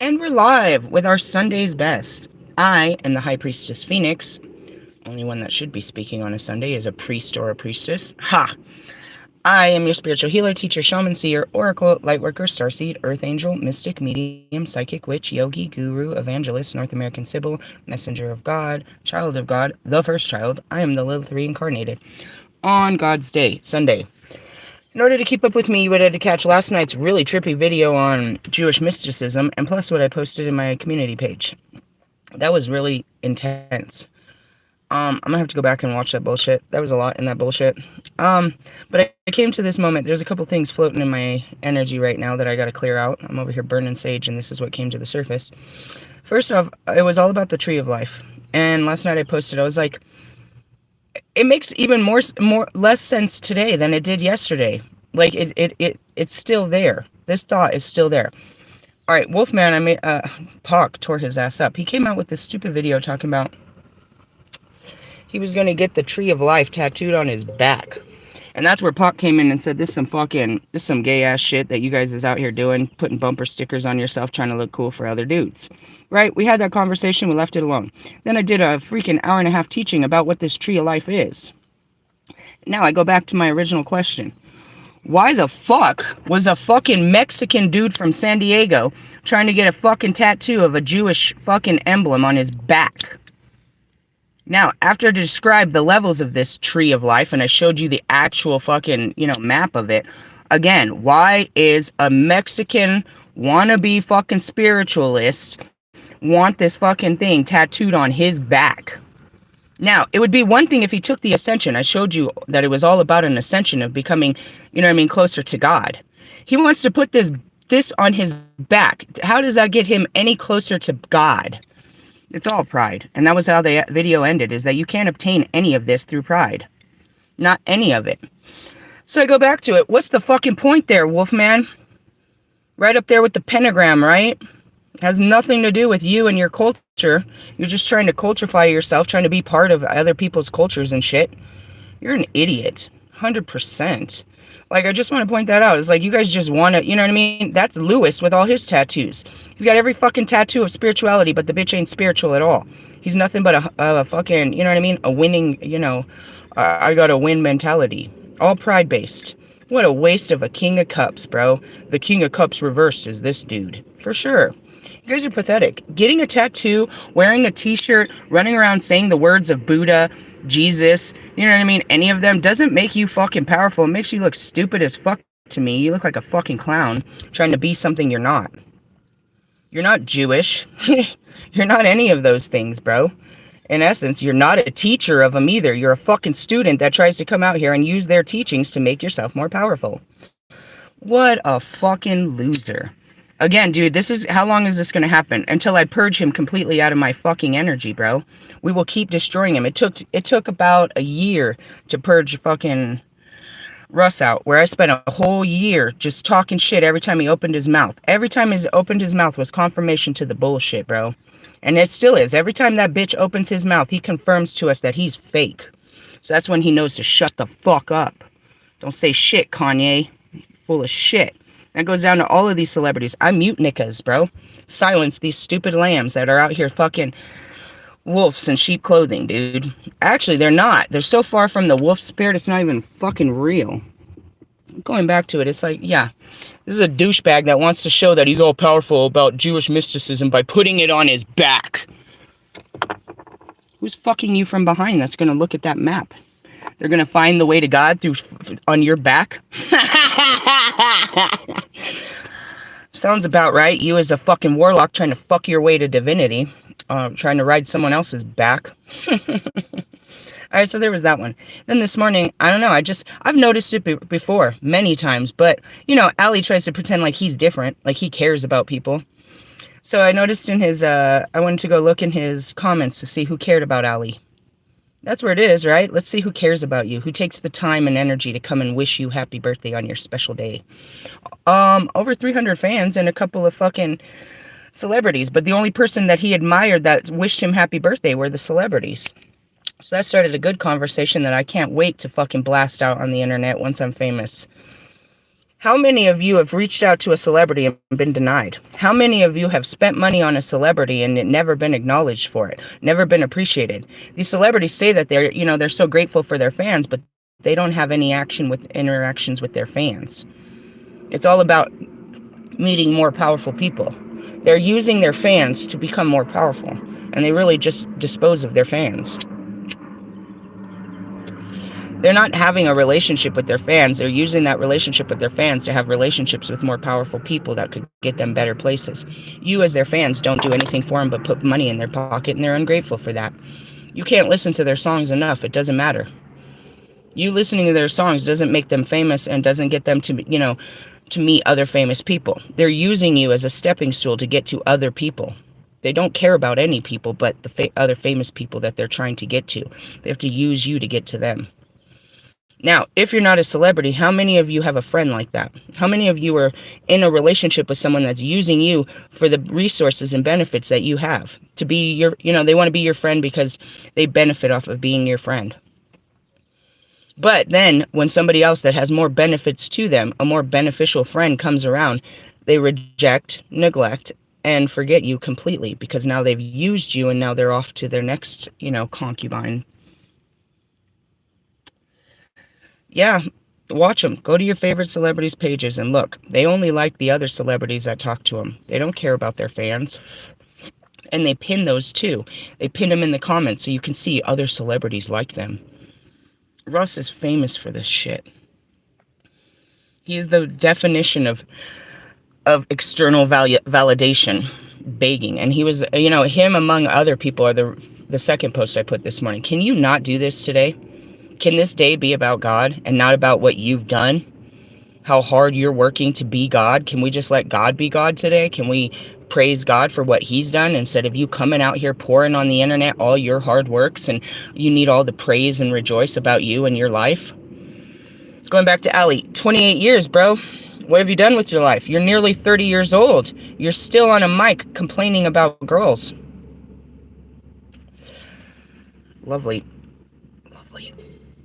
And we're live with our Sunday's best. I am the High Priestess Phoenix. Only one that should be speaking on a Sunday is a priest or a priestess. Ha! I am your spiritual healer, teacher, shaman, seer, oracle, lightworker, starseed, earth angel, mystic, medium, psychic, witch, yogi, guru, evangelist, North American Sybil, messenger of God, child of God, the first child. I am the Lilith reincarnated. On God's Day, Sunday. In order to keep up with me, you would have to catch last night's really trippy video on Jewish mysticism, and plus what I posted in my community page. That was really intense. I'm gonna have to go back and watch that bullshit. There was a lot in that bullshit. But I came to this moment. There's a couple things floating in my energy right now that I gotta clear out. I'm over here burning sage, and this is what came to the surface. First off, it was all about the tree of life. And last night I posted, I was like, it makes even less sense today than it did yesterday. Like it's still there. This thought is still there. All right, Wolfman, Pac tore his ass up. He came out with this stupid video talking about he was gonna get the tree of life tattooed on his back. And that's where Pac came in and said, this some gay ass shit that you guys is out here doing, putting bumper stickers on yourself, trying to look cool for other dudes. Right? We had that conversation, we left it alone. Then I did a freaking hour-and-a-half teaching about what this tree of life is. Now I go back to my original question. Why the fuck was a fucking Mexican dude from San Diego trying to get a fucking tattoo of a Jewish fucking emblem on his back? Now, after I described the levels of this tree of life, and I showed you the actual fucking, map of it, again, why is a Mexican wannabe fucking spiritualist want this fucking thing tattooed on his back? Now, it would be one thing if he took the ascension. I showed you that it was all about an ascension of becoming, closer to God. He wants to put this on his back. How does that get him any closer to God? It's all pride. And that was how the video ended, is that you can't obtain any of this through pride. Not any of it. So I go back to it. What's the fucking point there, Wolfman? Right up there with the pentagram, right? Has nothing to do with you and your culture. You're just trying to culturify yourself, trying to be part of other people's cultures and shit. You're an idiot. 100%. Like, I just want to point that out. It's like, you guys just want to, you know what I mean? That's Lewis with all his tattoos. He's got every fucking tattoo of spirituality, but the bitch ain't spiritual at all. He's nothing but a fucking, you know what I mean? A winning, I got a win mentality. All pride-based. What a waste of a King of Cups, bro. The King of Cups reversed is this dude. For sure. You guys are pathetic. Getting a tattoo, wearing a t-shirt, running around saying the words of Buddha, Jesus, you know what I mean? Any of them doesn't make you fucking powerful. It makes you look stupid as fuck to me. You look like a fucking clown trying to be something you're not. You're not Jewish. You're not any of those things, bro. In essence, you're not a teacher of them either. You're a fucking student that tries to come out here and use their teachings to make yourself more powerful. What a fucking loser. Again, dude, how long is this going to happen? Until I purge him completely out of my fucking energy, bro. We will keep destroying him. It took about a year to purge fucking Russ out, where I spent a whole year just talking shit every time he opened his mouth. Every time he opened his mouth was confirmation to the bullshit, bro. And it still is. Every time that bitch opens his mouth, he confirms to us that he's fake. So that's when he knows to shut the fuck up. Don't say shit, Kanye. Full of shit. That goes down to all of these celebrities. I mute niggas, bro. Silence these stupid lambs that are out here fucking wolves in sheep clothing, dude. Actually, they're not. They're so far from the wolf spirit, it's not even fucking real. Going back to it, it's like, yeah, this is a douchebag that wants to show that he's all powerful about Jewish mysticism by putting it on his back. Who's fucking you from behind that's going to look at that map? They're going to find the way to God on your back? Sounds about right. You as a fucking warlock trying to fuck your way to divinity. Trying to ride someone else's back. Alright, so there was that one. Then this morning, I don't know, I've noticed it before, many times. But, Ali tries to pretend like he's different. Like he cares about people. So I noticed in his, I wanted to go look in his comments to see who cared about Ali. That's where it is, right? Let's see who cares about you. Who takes the time and energy to come and wish you happy birthday on your special day. Over 300 fans and a couple of fucking celebrities. But the only person that he admired that wished him happy birthday were the celebrities. So that started a good conversation that I can't wait to fucking blast out on the internet once I'm famous. How many of you have reached out to a celebrity and been denied? How many of you have spent money on a celebrity and it never been acknowledged for it, never been appreciated? These celebrities say that they're so grateful for their fans, but they don't have any interactions with their fans. It's all about meeting more powerful people. They're using their fans to become more powerful, and they really just dispose of their fans. They're not having a relationship with their fans. They're using that relationship with their fans to have relationships with more powerful people that could get them better places. You, as their fans, don't do anything for them but put money in their pocket, and they're ungrateful for that. You can't listen to their songs enough. It doesn't matter. You listening to their songs doesn't make them famous and doesn't get them to meet other famous people. They're using you as a stepping stool to get to other people. They don't care about any people but the other famous people that they're trying to get to. They have to use you to get to them. Now, if you're not a celebrity, how many of you have a friend like that? How many of you are in a relationship with someone that's using you for the resources and benefits that you have? To be they want to be your friend because they benefit off of being your friend. But then, when somebody else that has more benefits to them, a more beneficial friend comes around, they reject, neglect, and forget you completely because now they've used you and now they're off to their next, concubine. Yeah, watch them. Go to your favorite celebrities' pages and look. They only like the other celebrities that talk to them. They don't care about their fans. And they pin those too. They pin them in the comments so you can see other celebrities like them. Russ is famous for this shit. He is the definition of external validation, begging. And he was, him among other people are the second post I put this morning. Can you not do this today? Can this day be about God and not about what you've done? How hard you're working to be God? Can we just let God be God today? Can we praise God for what he's done instead of you coming out here pouring on the internet all your hard works and you need all the praise and rejoice about you and your life? Going back to Ali, 28 years, bro. What have you done with your life? You're nearly 30 years old. You're still on a mic complaining about girls. Lovely. Lovely.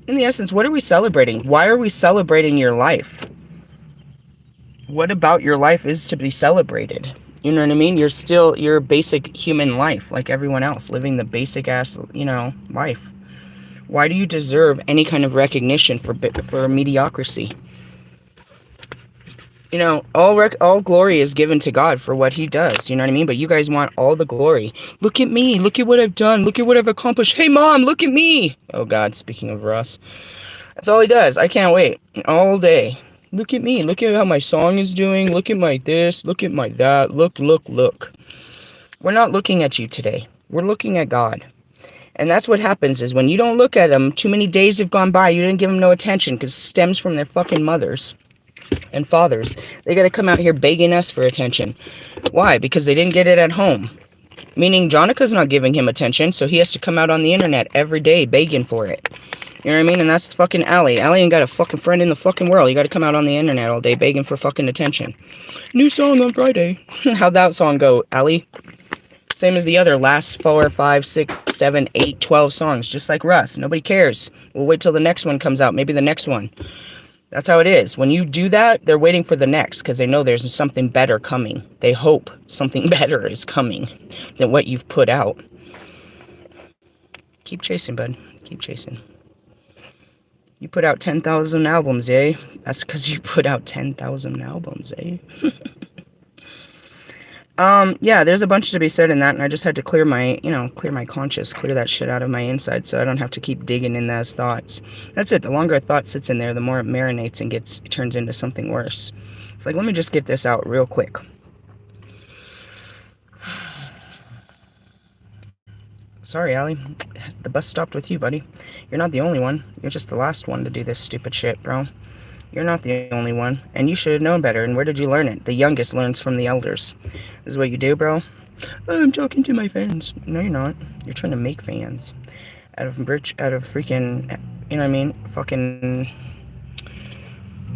In the essence, what are we celebrating? Why are we celebrating your life? What about your life is to be celebrated? You know what I mean? You're still your basic human life, like everyone else, living the basic ass, life. Why do you deserve any kind of recognition for mediocrity? All glory is given to God for what he does. You know what I mean? But you guys want all the glory. Look at me. Look at what I've done. Look at what I've accomplished. Hey, Mom, look at me. Oh, God, speaking of Russ. That's all he does. I can't wait. All day. Look at me. Look at how my song is doing. Look at my this. Look at my that. Look, look, look. We're not looking at you today. We're looking at God. And that's what happens is when you don't look at them, too many days have gone by. You didn't give them no attention because it stems from their fucking mothers and fathers. They got to come out here begging us for attention. Why? Because they didn't get it at home. Meaning Jonica's not giving him attention, so he has to come out on the internet every day begging for it. You know what I mean? And that's fucking Ali. Ali ain't got a fucking friend in the fucking world. You got to come out on the internet all day begging for fucking attention. New song on Friday. How'd that song go, Ali? Same as the other last 4, 5, 6, 7, 8, 12 songs. Just like Russ. Nobody cares. We'll wait till the next one comes out. Maybe the next one. That's how it is. When you do that, they're waiting for the next because they know there's something better coming. They hope something better is coming than what you've put out. Keep chasing, bud. Keep chasing. You put out 10,000 albums, eh? That's because you put out 10,000 albums, eh? Yeah, there's a bunch to be said in that, and I just had to clear my conscience, clear that shit out of my inside so I don't have to keep digging in those thoughts. That's it. The longer a thought sits in there, the more it marinates and it turns into something worse. It's like, let me just get this out real quick. Sorry, Allie. The bus stopped with you, buddy. You're not the only one. You're just the last one to do this stupid shit, bro. You're not the only one, and you should have known better. And where did you learn it? The youngest learns from the elders. This is what you do, bro? Oh, I'm talking to my fans. No, you're not. You're trying to make fans out of freaking, you know what I mean? Fucking.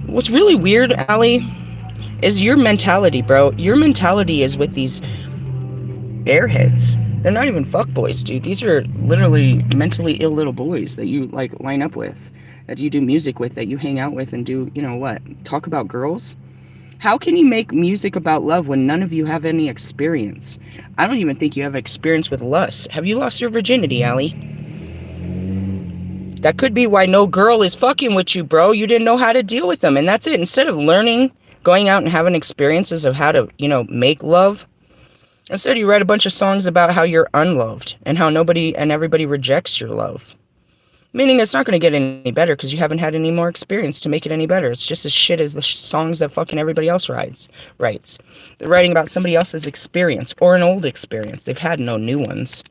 What's really weird, Allie, is your mentality, bro. Your mentality is with these airheads. They're not even fuckboys, dude. These are literally mentally ill little boys that you, line up with. that you do music with, that you hang out with and do, you know what, talk about girls? How can you make music about love when none of you have any experience? I don't even think you have experience with lust. Have you lost your virginity, Allie? That could be why no girl is fucking with you, bro. You didn't know how to deal with them, and that's it. Instead of learning, going out and having experiences of how to, you know, make love, instead you write a bunch of songs about how you're unloved and how nobody and everybody rejects your love. Meaning it's not going to get any better because you haven't had any more experience to make it any better. It's just as shit as the songs that fucking everybody else writes. They're writing about somebody else's experience or an old experience. They've had no new ones.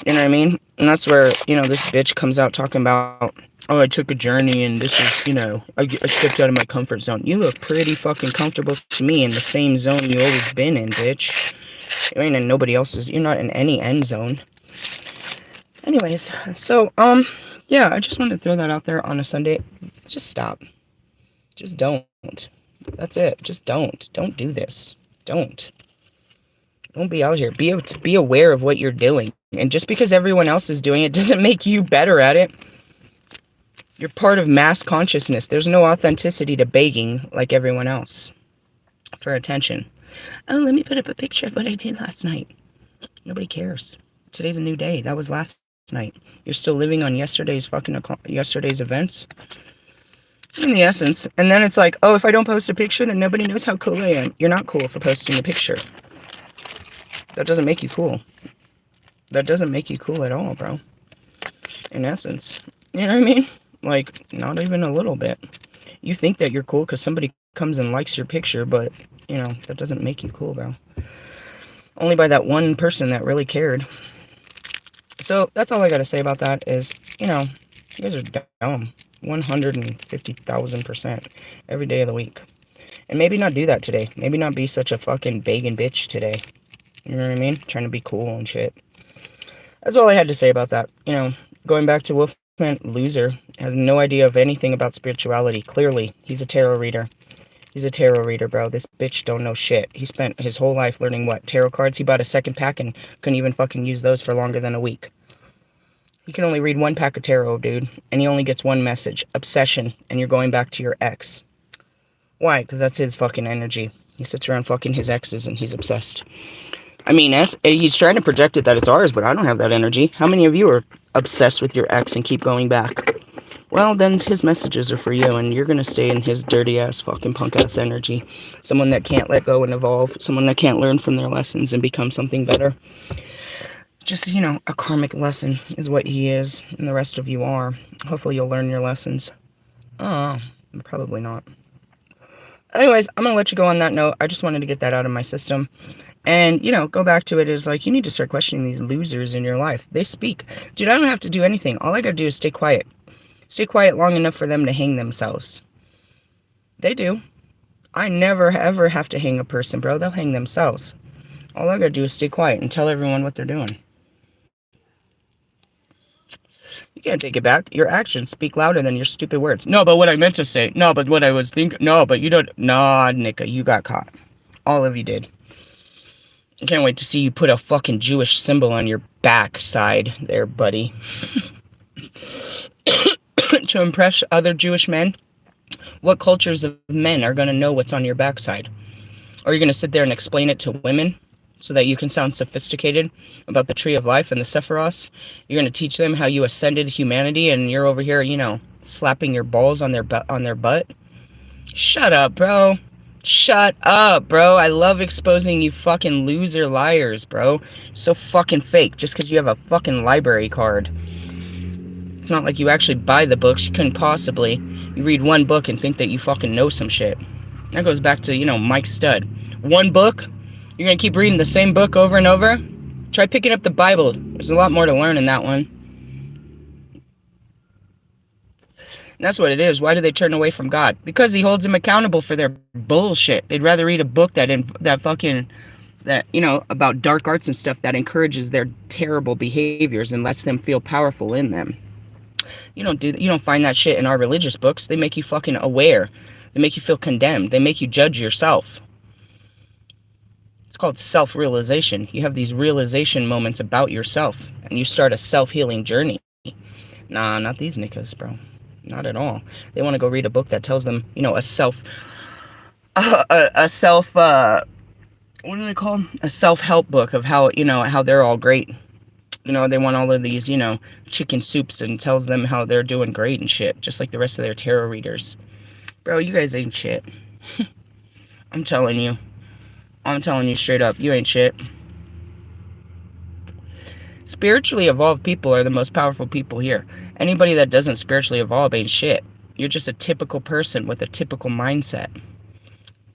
You know what I mean? And that's where, you know, this bitch comes out talking about, oh, I took a journey and this is, you know, I stepped out of my comfort zone. You look pretty fucking comfortable to me in the same zone you always been in, bitch. You ain't in nobody else's. You're not in any end zone. Anyways, so, yeah, I just wanted to throw that out there on a Sunday. Just stop. Just don't. That's it. Just don't. Don't do this. Don't. Don't be out here. Be aware of what you're doing. And just because everyone else is doing it doesn't make you better at it. You're part of mass consciousness. There's no authenticity to begging like everyone else for attention. Oh, let me put up a picture of what I did last night. Nobody cares. Today's a new day. That was last night. You're still living on yesterday's events. In the essence. And then it's like, oh, if I don't post a picture, then nobody knows how cool I am. You're not cool for posting a picture. That doesn't make you cool. That doesn't make you cool at all, bro. In essence. You know what I mean? Like, not even a little bit. You think that you're cool because somebody comes and likes your picture, but, you know, that doesn't make you cool, bro. Only by that one person that really cared. So, that's all I gotta say about that is, you know, you guys are dumb. 150,000% every day of the week. And maybe not do that today. Maybe not be such a fucking begging bitch today. You know what I mean? Trying to be cool and shit. That's all I had to say about that. You know, going back to Wolfman, loser, has no idea of anything about spirituality. Clearly, he's a tarot reader. He's a tarot reader, bro. This bitch don't know shit. He spent his whole life learning what? Tarot cards? He bought a second pack and couldn't even fucking use those for longer than a week. He can only read one pack of tarot, dude. And he only gets one message. Obsession. And you're going back to your ex. Why? Because that's his fucking energy. He sits around fucking his exes and he's obsessed. I mean, he's trying to project it that it's ours, but I don't have that energy. How many of you are obsessed with your ex and keep going back? Well, then his messages are for you, and you're going to stay in his dirty-ass, fucking punk-ass energy. Someone that can't let go and evolve. Someone that can't learn from their lessons and become something better. Just, you know, a karmic lesson is what he is, and the rest of you are. Hopefully you'll learn your lessons. Oh, probably not. Anyways, I'm going to let you go on that note. I just wanted to get that out of my system. And, you know, go back to it is like, you need to start questioning these losers in your life. They speak. Dude, I don't have to do anything. All I gotta do is stay quiet. Stay quiet long enough for them to hang themselves. They do. I never, ever have to hang a person, bro. They'll hang themselves. All I gotta do is stay quiet and tell everyone what they're doing. You can't take it back. Your actions speak louder than your stupid words. No, but what I meant to say. No, but what I was thinking. No, but you don't. Nah, Nika, you got caught. All of you did. I can't wait to see you put a fucking Jewish symbol on your backside there, buddy. To impress other Jewish men. What cultures of men are going to know what's on your backside? Or are you going to sit there and explain it to women so that you can sound sophisticated about the tree of life and the Sephiros? You're going to teach them how you ascended humanity and you're over here, you know, slapping your balls on their butt? Shut up, bro. Shut up, bro. I love exposing you fucking loser liars, bro. So fucking fake just because you have a fucking library card. It's not like you actually buy the books. You couldn't possibly. You read one book and think that you fucking know some shit. That goes back to, you know, Mike Stud. One book? You're gonna keep reading the same book over and over? Try picking up the Bible. There's a lot more to learn in that one. And that's what it is. Why do they turn away from God? Because he holds them accountable for their bullshit. They'd rather read a book that you know, about dark arts and stuff that encourages their terrible behaviors and lets them feel powerful in them. You don't find that shit in our religious books. They make you fucking aware. They make you feel condemned. They make you judge yourself. It's called self-realization. You have these realization moments about yourself, and you start a self-healing journey. Nah, not these niggas, bro. Not at all. They want to go read a book that tells them, you know, a self, what do they call? A self-help book of how, you know, how they're all great. You know, they want all of these, you know, chicken soups and tells them how they're doing great and shit, just like the rest of their tarot readers. Bro, you guys ain't shit. I'm telling you. I'm telling you straight up, you ain't shit. Spiritually evolved people are the most powerful people here. Anybody that doesn't spiritually evolve ain't shit. You're just a typical person with a typical mindset.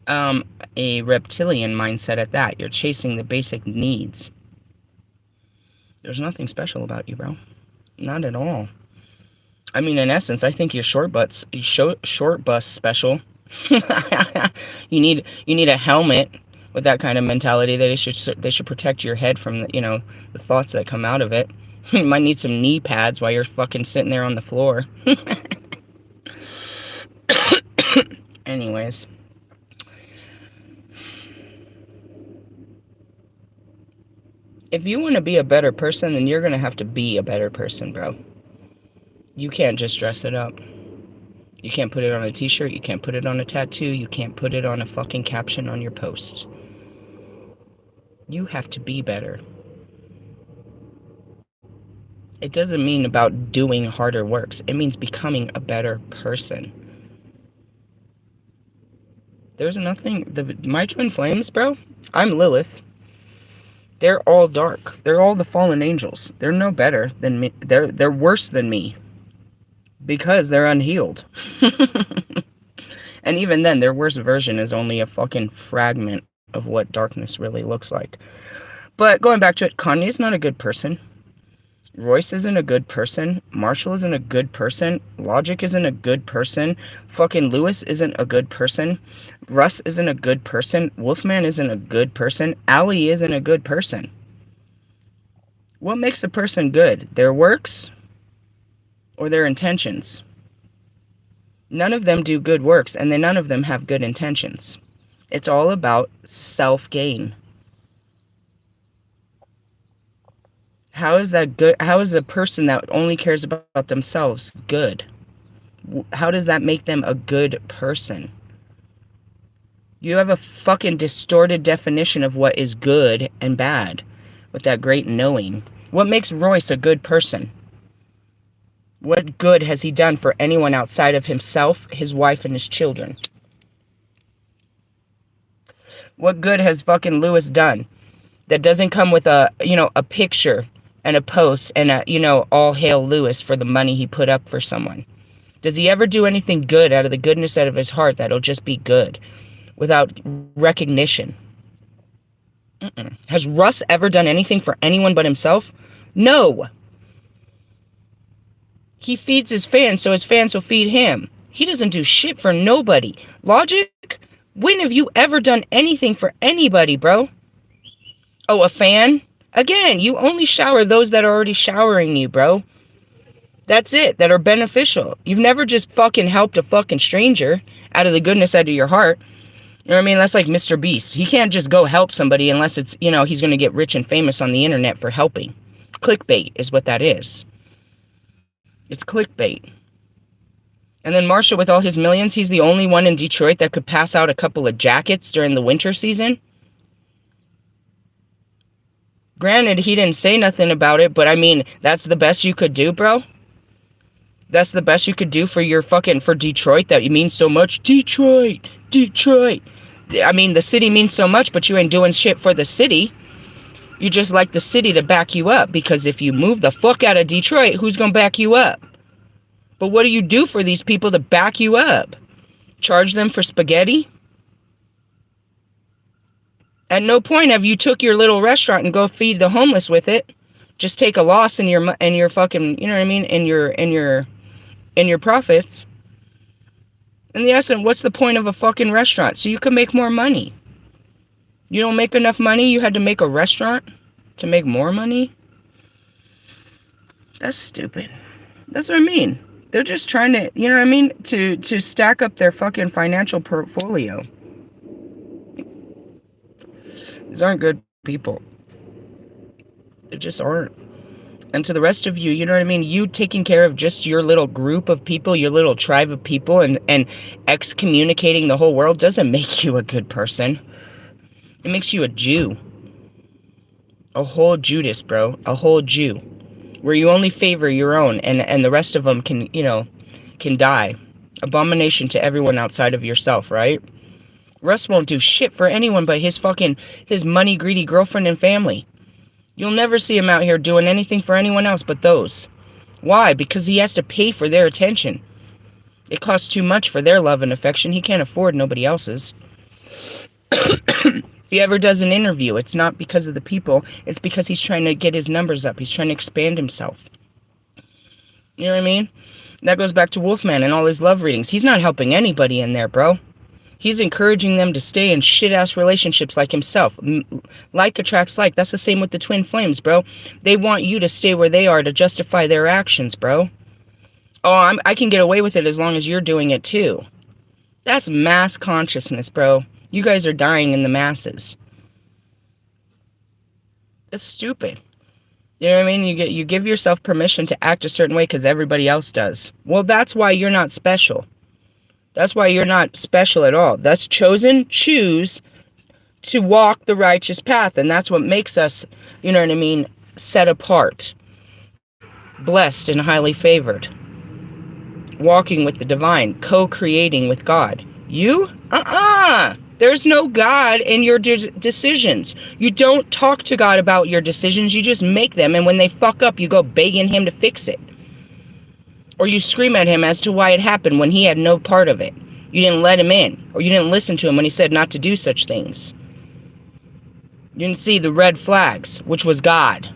A reptilian mindset at that. You're chasing the basic needs. There's nothing special about you, bro. Not at all. I mean, in essence, I think you're short bus special. You need a helmet with that kind of mentality. They should protect your head from the, you know, the thoughts that come out of it. You might need some knee pads while you're fucking sitting there on the floor. Anyways. If you want to be a better person, then you're going to have to be a better person, bro. You can't just dress it up. You can't put it on a t-shirt. You can't put it on a tattoo. You can't put it on a fucking caption on your post. You have to be better. It doesn't mean about doing harder works. It means becoming a better person. There's nothing... My twin flames, bro, I'm Lilith. They're all dark. They're all the fallen angels. They're no better than me. They're worse than me. Because they're unhealed. And even then, their worst version is only a fucking fragment of what darkness really looks like. But going back to it, Kanye's not a good person. Royce isn't a good person. Marshall isn't a good person. Logic isn't a good person. Fucking Lewis isn't a good person. Russ isn't a good person. Wolfman isn't a good person. Ali isn't a good person. What makes a person good? Their works or their intentions? None of them do good works, and none of them have good intentions. It's all about self-gain. How is that good? How is a person that only cares about themselves good? How does that make them a good person? You have a fucking distorted definition of what is good and bad with that great knowing. What makes Royce a good person? What good has he done for anyone outside of himself, his wife, and his children? What good has fucking Lewis done that doesn't come with a, you know, a picture and a post and a, you know, all hail Lewis for the money he put up for someone? Does he ever do anything good out of the goodness out of his heart that'll just be good without recognition? Has Russ ever done anything for anyone but himself? No. He feeds his fans so his fans will feed him. He doesn't do shit for nobody. Logic? When have you ever done anything for anybody, bro? Oh, a fan? Again, you only shower those that are already showering you, bro. That's it, that are beneficial. You've never just fucking helped a fucking stranger out of the goodness out of your heart. You know what I mean? That's like Mr. Beast. He can't just go help somebody unless it's, you know, he's going to get rich and famous on the internet for helping. Clickbait is what that is. It's clickbait. And then Marshall, with all his millions, he's the only one in Detroit that could pass out a couple of jackets during the winter season. Granted, he didn't say nothing about it, but I mean, that's the best you could do, bro. That's the best you could do for your fucking, for Detroit, that you mean so much. Detroit, Detroit. I mean, the city means so much, but you ain't doing shit for the city. You just like the city to back you up, because if you move the fuck out of Detroit, who's gonna back you up? But what do you do for these people to back you up? Charge them for spaghetti? At no point have you took your little restaurant and go feed the homeless with it. Just take a loss in your fucking, you know what I mean, in your profits. In the essence, what's the point of a fucking restaurant? So you can make more money. You don't make enough money, you had to make a restaurant to make more money? That's stupid. That's what I mean. They're just trying to, you know what I mean, to stack up their fucking financial portfolio. These aren't good people. They just aren't. And to the rest of you, you know what I mean? You taking care of just your little group of people, your little tribe of people, and excommunicating the whole world doesn't make you a good person. It makes you a Jew. A whole Judas, bro. A whole Jew. Where you only favor your own, and the rest of them can, you know, can die. Abomination to everyone outside of yourself, right? Russ won't do shit for anyone but his money-greedy girlfriend and family. You'll never see him out here doing anything for anyone else but those. Why? Because he has to pay for their attention. It costs too much for their love and affection. He can't afford nobody else's. If he ever does an interview, it's not because of the people. It's because he's trying to get his numbers up. He's trying to expand himself. You know what I mean? That goes back to Wolfman and all his love readings. He's not helping anybody in there, bro. He's encouraging them to stay in shit-ass relationships like himself. Like attracts like. That's the same with the twin flames, bro. They want you to stay where they are to justify their actions, bro. Oh, I can get away with it as long as you're doing it too. That's mass consciousness, bro. You guys are dying in the masses. It's stupid. You know what I mean? You give yourself permission to act a certain way because everybody else does. Well, that's why you're not special. That's why you're not special at all. That's choose to walk the righteous path. And that's what makes us, you know what I mean, set apart. Blessed and highly favored. Walking with the divine. Co-creating with God. You? There's no God in your decisions. You don't talk to God about your decisions. You just make them. And when they fuck up, you go begging him to fix it. Or you scream at him as to why it happened when he had no part of it. You didn't let him in. Or you didn't listen to him when he said not to do such things. You didn't see the red flags, which was God.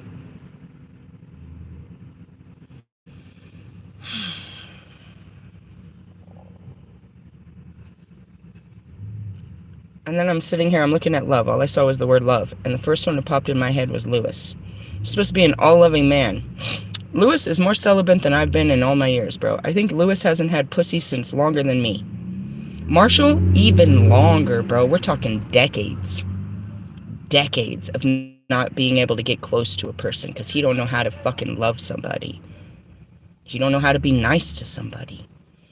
And then I'm sitting here, I'm looking at love. All I saw was the word love. And the first one that popped in my head was Lewis. He's supposed to be an all-loving man. Lewis is more celibate than I've been in all my years, bro. I think Lewis hasn't had pussy since longer than me. Marshall, even longer, bro. We're talking decades. Decades of not being able to get close to a person because he don't know how to fucking love somebody. He don't know how to be nice to somebody.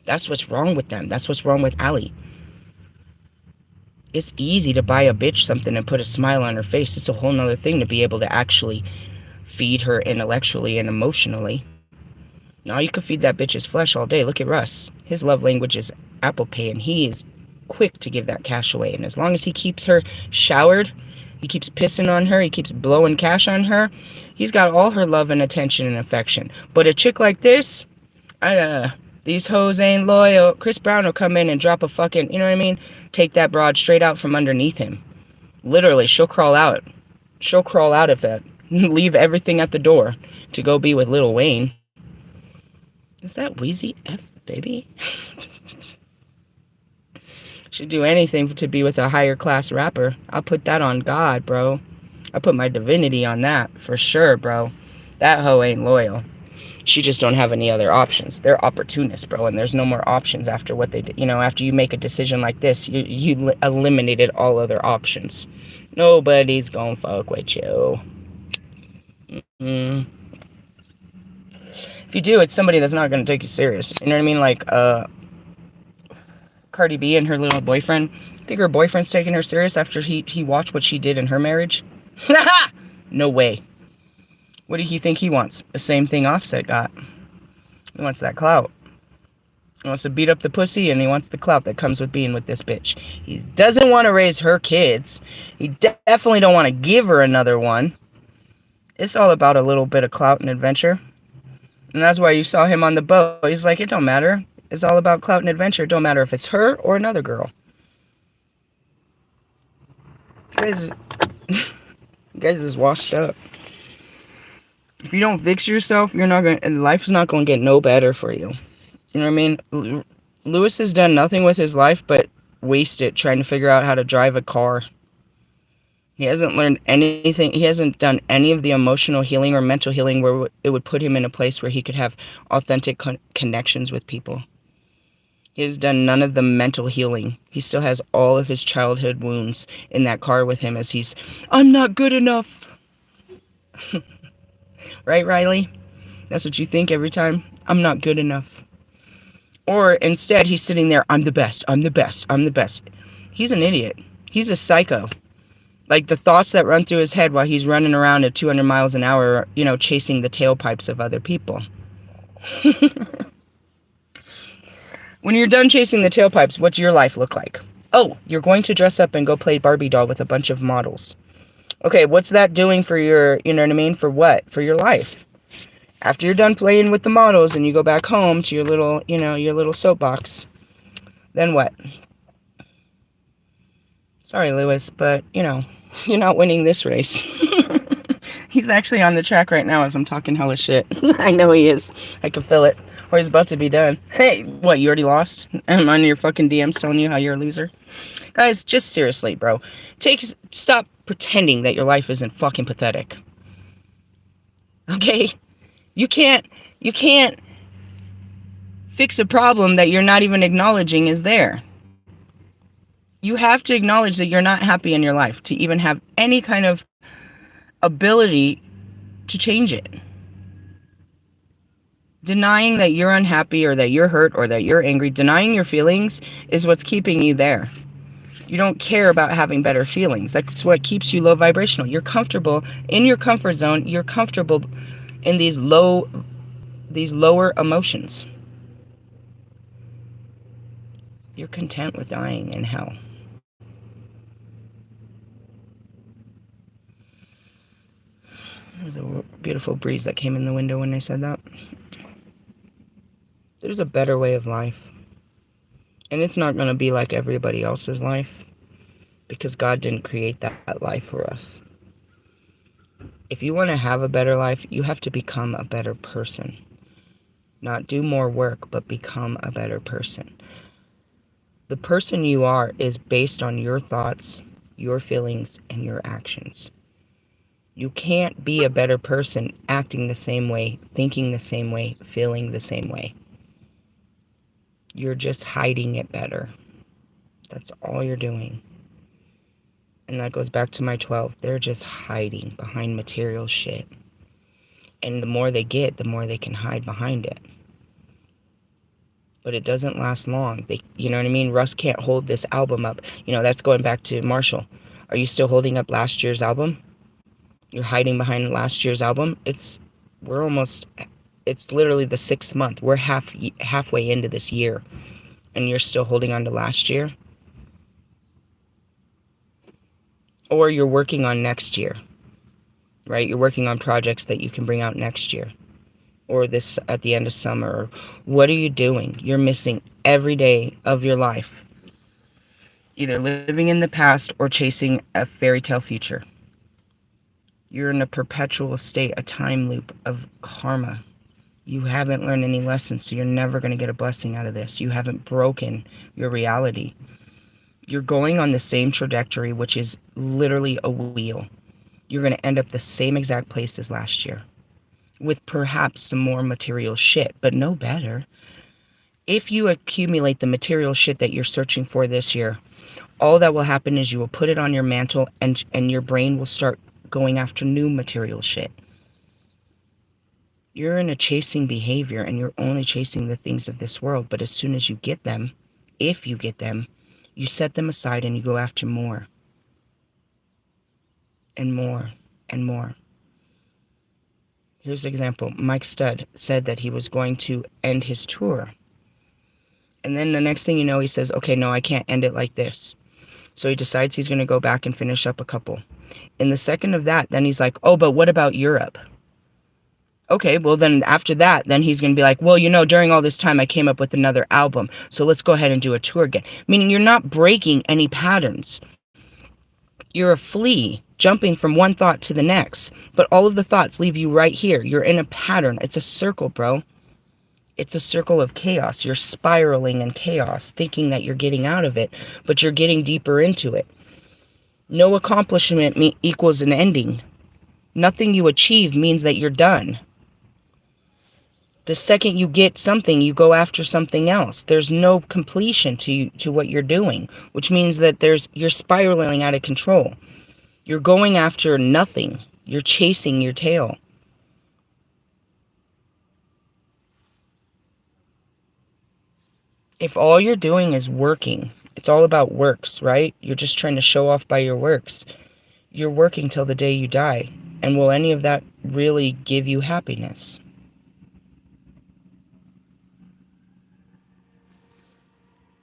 That's what's wrong with them. That's what's wrong with Allie. It's easy to buy a bitch something and put a smile on her face. It's a whole nother thing to be able to actually feed her intellectually and emotionally. Now you can feed that bitch's flesh all day. Look at Russ. His love language is Apple Pay, and he is quick to give that cash away. And as long as he keeps her showered, he keeps pissing on her, he keeps blowing cash on her, he's got all her love and attention and affection. But a chick like this, these hoes ain't loyal. Chris Brown will come in and drop a fucking, you know what I mean? Take that broad straight out from underneath him. Literally, she'll crawl out. She'll crawl out of it. Leave everything at the door to go be with Lil Wayne. Is that Wheezy F, baby? She'd do anything to be with a higher class rapper. I'll put that on God, bro. I put my divinity on that, for sure, bro. That hoe ain't loyal. She just don't have any other options. They're opportunists, bro, and there's no more options after what they did. You know, after you make a decision like this, you eliminated all other options. Nobody's gonna fuck with you. If you do, it's somebody that's not going to take you serious. You know what I mean? Like, Cardi B and her little boyfriend. I think her boyfriend's taking her serious after he watched what she did in her marriage. No way. What do you think he wants? The same thing Offset got. He wants that clout. He wants to beat up the pussy, and he wants the clout that comes with being with this bitch. He doesn't want to raise her kids. He definitely don't want to give her another one. It's all about a little bit of clout and adventure. And that's why you saw him on the boat. He's like, it don't matter. It's all about clout and adventure. It don't matter if it's her or another girl. You guys is washed up. If you don't fix yourself, you're not gonna, and life's not gonna get no better for you. You know what I mean? Lewis has done nothing with his life but waste it trying to figure out how to drive a car. He hasn't learned anything. He hasn't done any of the emotional healing or mental healing where it would put him in a place where he could have authentic connections with people. He has done none of the mental healing. He still has all of his childhood wounds in that car with him as I'm not good enough. Right, Riley? That's what you think every time? I'm not good enough. Or instead, he's sitting there, I'm the best, I'm the best, I'm the best. He's an idiot. He's a psycho. Like the thoughts that run through his head while he's running around at 200 miles an hour, chasing the tailpipes of other people. When you're done chasing the tailpipes, what's your life look like? Oh, you're going to dress up and go play Barbie doll with a bunch of models. Okay, what's that doing for your, you know what I mean? For what? For your life. After you're done playing with the models and you go back home to your little, your little soapbox, then what? Sorry, Lewis, but, you're not winning this race. He's actually on the track right now as I'm talking hella shit. I know he is. I can feel it. Or he's about to be done. Hey, what, you already lost? I'm on your fucking DMs telling you how you're a loser? Guys, just seriously, bro. Stop pretending that your life isn't fucking pathetic. Okay? You can't fix a problem that you're not even acknowledging is there. You have to acknowledge that you're not happy in your life to even have any kind of ability to change it. Denying that you're unhappy or that you're hurt or that you're angry, denying your feelings is what's keeping you there. You don't care about having better feelings. That's what keeps you low vibrational. You're comfortable in your comfort zone. You're comfortable in these lower emotions. You're content with dying in hell. There's a beautiful breeze that came in the window when I said that. There's a better way of life. And it's not going to be like everybody else's life. Because God didn't create that life for us. If you want to have a better life, you have to become a better person. Not do more work, but become a better person. The person you are is based on your thoughts, your feelings, and your actions. You can't be a better person acting the same way, thinking the same way, feeling the same way. You're just hiding it better. That's all you're doing. And that goes back to my 12. They're just hiding behind material shit. And the more they get, the more they can hide behind it. But it doesn't last long. You know what I mean? Russ can't hold this album up. That's going back to Marshall. Are you still holding up last year's album? You're hiding behind last year's album? It's literally the 6th month. We're halfway into this year. And you're still holding on to last year? Or you're working on next year, right? You're working on projects that you can bring out next year. Or this at the end of summer. What are you doing? You're missing every day of your life. Either living in the past or chasing a fairy tale future. You're in a perpetual state, a time loop of karma. You haven't learned any lessons, so you're never going to get a blessing out of this. You haven't broken your reality. You're going on the same trajectory, which is literally a wheel. You're going to end up the same exact place as last year. With perhaps some more material shit, but no better. If you accumulate the material shit that you're searching for this year, all that will happen is you will put it on your mantle and your brain will start going after new material shit. You're in a chasing behavior and you're only chasing the things of this world. But as soon as you get them, if you get them, you set them aside and you go after more. And more. And more. Here's an example. Mike Stud said that he was going to end his tour. And then the next thing you know, he says, okay, no, I can't end it like this. So he decides he's going to go back and finish up a couple. In the second of that, then he's like, oh, but what about Europe? Okay, well then after that, then he's going to be like, well, during all this time I came up with another album. So let's go ahead and do a tour again. Meaning you're not breaking any patterns. You're a flea jumping from one thought to the next. But all of the thoughts leave you right here. You're in a pattern. It's a circle, bro. It's a circle of chaos. You're spiraling in chaos, thinking that you're getting out of it, but you're getting deeper into it. No accomplishment equals an ending. Nothing you achieve means that you're done. The second you get something, you go after something else. There's no completion to what you're doing, which means that you're spiraling out of control. You're going after nothing. You're chasing your tail. If all you're doing is working, it's all about works, right? You're just trying to show off by your works. You're working till the day you die. And will any of that really give you happiness?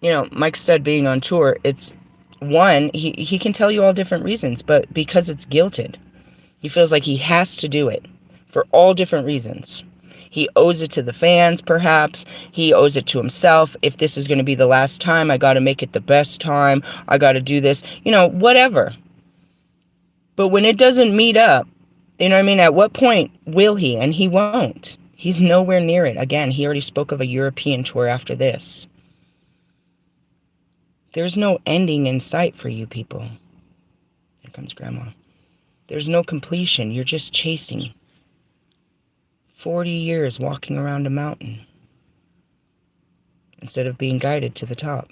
You know, Mike Stud being on tour, it's one, he can tell you all different reasons, but because it's guilted, he feels like he has to do it for all different reasons. He owes it to the fans, perhaps. He owes it to himself. If this is going to be the last time, I got to make it the best time. I got to do this. You know, whatever. But when it doesn't meet up, you know what I mean? At what point will he? And he won't. He's nowhere near it. Again, he already spoke of a European tour after this. There's no ending in sight for you people. Here comes Grandma. There's no completion. You're just chasing. 40 years walking around a mountain instead of being guided to the top.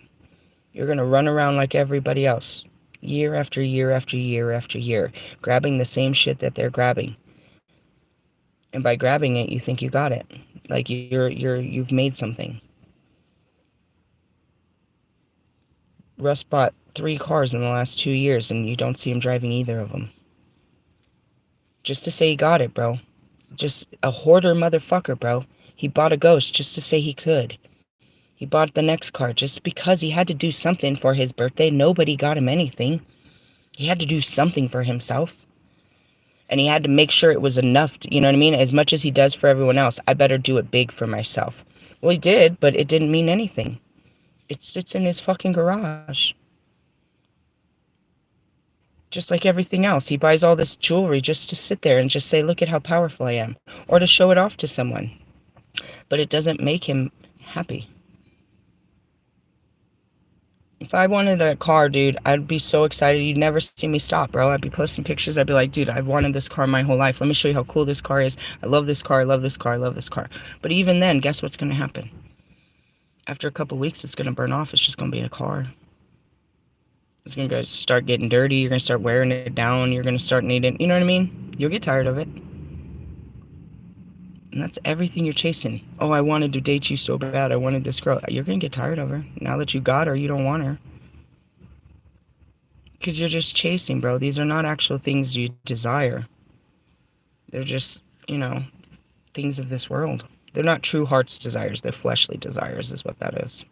You're going to run around like everybody else, year after year after year after year, grabbing the same shit that they're grabbing. And by grabbing it, you think you got it. Like you've made something. Russ bought 3 cars in the last 2 years, and you don't see him driving either of them. Just to say he got it, bro. Just a hoarder motherfucker, bro. He bought a Ghost just to say he could. He bought the next car just because he had to do something for his birthday. Nobody got him anything. He had to do something for himself. And he had to make sure it was enough, to, you know what I mean? As much as he does for everyone else, I better do it big for myself. Well, he did, but it didn't mean anything. It sits in his fucking garage. Just like everything else. He buys all this jewelry just to sit there and just say, look at how powerful I am. Or to show it off to someone. But it doesn't make him happy. If I wanted a car, dude, I'd be so excited. You'd never see me stop, bro. I'd be posting pictures. I'd be like, dude, I've wanted this car my whole life. Let me show you how cool this car is. I love this car. I love this car. I love this car. But even then, guess what's going to happen? After a couple weeks, it's going to burn off. It's just going to be a car. It's going to start getting dirty. You're going to start wearing it down. You're going to start needing, you know what I mean? You'll get tired of it. And that's everything you're chasing. Oh, I wanted to date you so bad. I wanted this girl. You're going to get tired of her. Now that you got her, you don't want her. Because you're just chasing, bro. These are not actual things you desire. They're just, you know, things of this world. They're not true heart's desires. They're fleshly desires is what that is.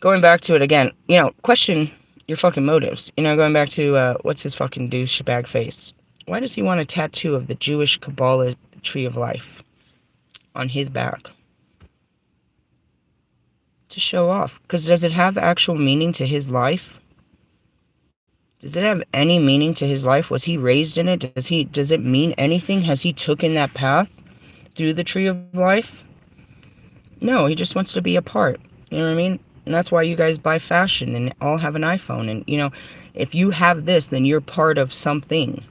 Going back to it again, you know, question your fucking motives. You know, going back to, what's his fucking douchebag face? Why does he want a tattoo of the Jewish Kabbalah tree of life on his back? To show off. Because does it have actual meaning to his life? Does it have any meaning to his life? Was he raised in it? Does it mean anything? Has he taken that path through the tree of life? No, he just wants to be a part. You know what I mean? And that's why you guys buy fashion and all have an iPhone. And, you know, if you have this, then you're part of something.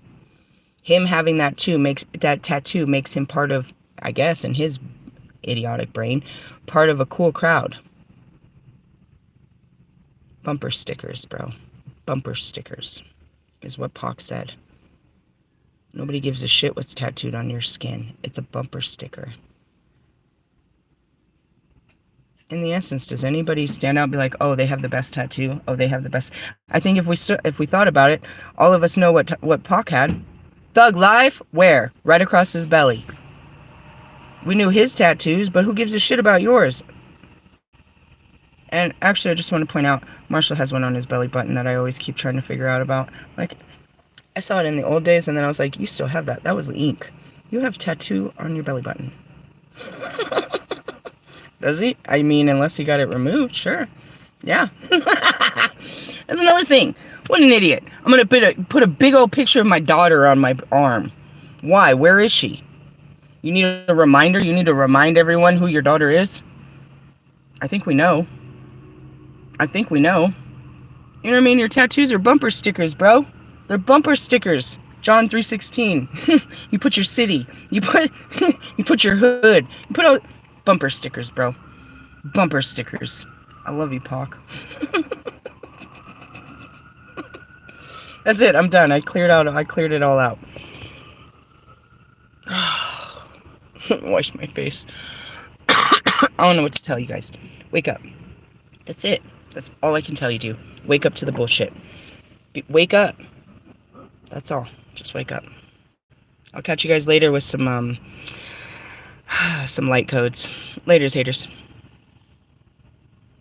Him having that tattoo makes him part of, I guess, in his idiotic brain, part of a cool crowd. Bumper stickers, bro. Bumper stickers is what Pac said. Nobody gives a shit what's tattooed on your skin. It's a bumper sticker. In the essence, does anybody stand out and be like, oh, they have the best tattoo? Oh, they have the best. I think if we thought about it, all of us know what Pac had. Thug Life, where? Right across his belly. We knew his tattoos, but who gives a shit about yours? And actually, I just want to point out, Marshall has one on his belly button that I always keep trying to figure out about. Like, I saw it in the old days, and then I was like, you still have that. That was ink. You have a tattoo on your belly button. Does he? I mean, unless he got it removed, sure. Yeah. That's another thing. What an idiot. I'm going to put a big old picture of my daughter on my arm. Why? Where is she? You need a reminder? You need to remind everyone who your daughter is? I think we know. I think we know. You know what I mean? Your tattoos are bumper stickers, bro. They're bumper stickers. John 3:16. You put your city. You put your hood. You put out bumper stickers, bro. Bumper stickers. I love you, Pac. That's it. I'm done. I cleared it all out. Wash my face. I don't know what to tell you guys. Wake up. That's it. That's all I can tell you to do. Wake up to the bullshit. Wake up. That's all. Just wake up. I'll catch you guys later with some light codes. Laters, haters.